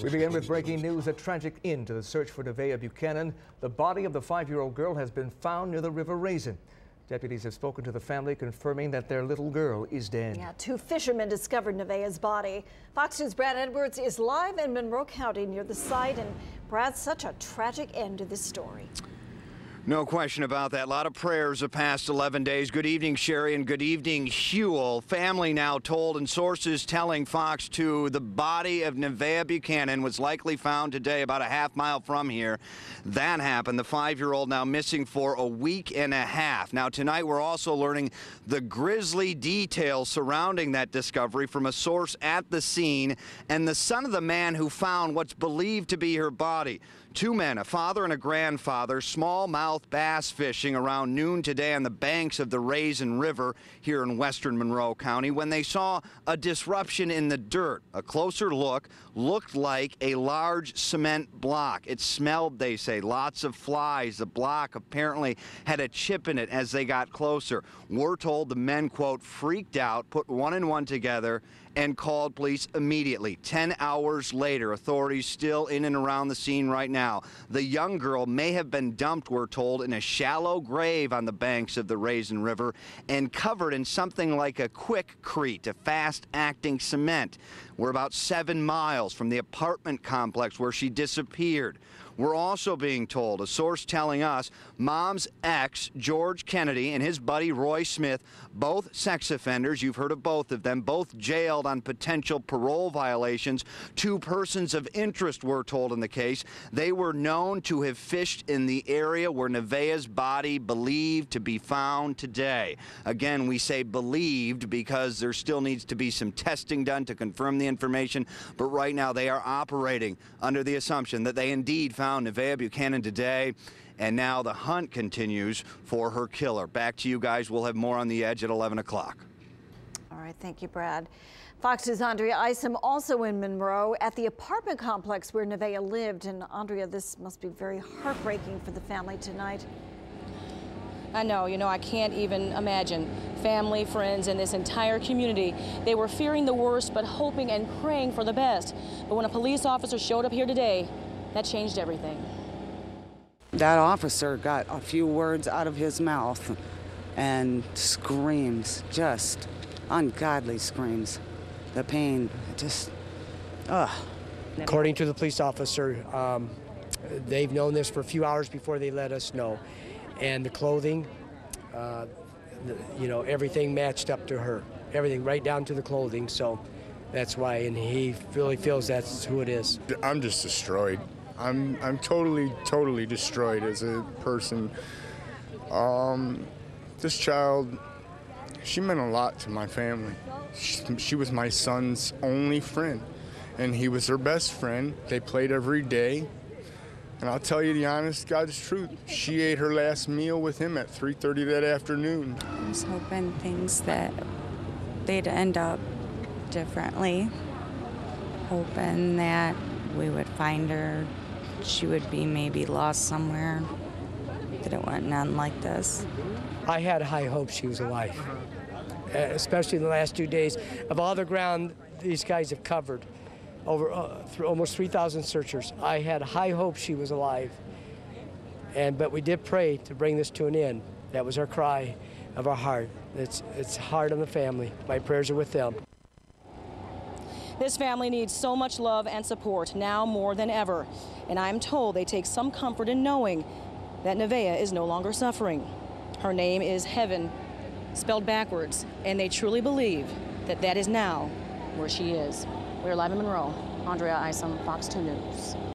We begin with breaking news, a tragic end to the search for Nevaeh Buchanan. The body of the 5-year-old girl has been found near the River Raisin. Deputies have spoken to the family, confirming that their little girl is dead. Yeah, 2 fishermen discovered Nevaeh's body. Fox News' Brad Edwards is live in Monroe County near the site. And Brad, such a tragic end to this story. No question about that. A lot of prayers the past 11 days. Good evening, Sherry, and good evening, Huel. Family now told, and sources telling Fox 2, the body of Nevaeh Buchanan was likely found today about a half-mile from here. That happened. The 5-year-old now missing for a week and a half. Now, tonight we're also learning the grisly details surrounding that discovery from a source at the scene and the son of the man who found what's believed to be her body. 2 men, a father and a grandfather, smallmouth bass fishing around noon today on the banks of the Raisin River here in western Monroe County when they saw a disruption in the dirt. A closer look looked like a large cement block. It smelled, they say, lots of flies. The block apparently had a chip in it as they got closer. We're told the men, quote, freaked out, put 1 and 1 together, and called police immediately. 10 hours later, authorities still in and around the scene right now. The young girl may have been dumped, we're told, in a shallow grave on the banks of the Raisin River and covered in something like a quickcrete, a fast-acting cement. We're about 7 miles from the apartment complex where she disappeared. We're also being told, a source telling us, Mom's ex, George Kennedy, and his buddy Roy Smith, both sex offenders, you've heard of both of them, both jailed on potential parole violations. 2 persons of interest, we're told, in the case. They were known to have fished in the area where Nevaeh's body believed to be found today. Again, we say believed because there still needs to be some testing done to confirm the information, but right now they are operating under the assumption that they indeed found Nevaeh Buchanan today, and now the hunt continues for her killer. Back to you guys. We'll have more on The Edge at 11 o'clock. All right, thank you, Brad. Fox News' Andrea Isom also in Monroe at the apartment complex where Nevaeh lived. And Andrea, this must be very heartbreaking for the family tonight. I know, I can't even imagine. Family, friends, and this entire community, they were fearing the worst but hoping and praying for the best. But when a police officer showed up here today, that changed everything. That officer got a few words out of his mouth and screams, just ungodly screams. The pain, just, ugh. According to the police officer, they've known this for a few hours before they let us know. And the clothing, everything matched up to her. Everything, right down to the clothing, so that's why, and he really feels that's who it is. I'm just destroyed. I'm totally destroyed as a person. This child, she meant a lot to my family. She was my son's only friend, and he was her best friend. They played every day. And I'll tell you the honest God's truth, she ate her last meal with him at 3:30 that afternoon. I was hoping things that they'd end up differently, hoping that we would find her, she would be maybe lost somewhere, that it wouldn't end like this. I had high hopes she was alive, especially in the last 2 days. Of all the ground these guys have covered, over almost 3,000 searchers, I had high hopes she was alive. But we did pray to bring this to an end. That was our cry of our heart. It's hard on the family. My prayers are with them. This family needs so much love and support now more than ever. And I'm told they take some comfort in knowing that Nevaeh is no longer suffering. Her name is Heaven, spelled backwards, and they truly believe that that is now where she is. We're live in Monroe. Andrea Isom, Fox 2 News.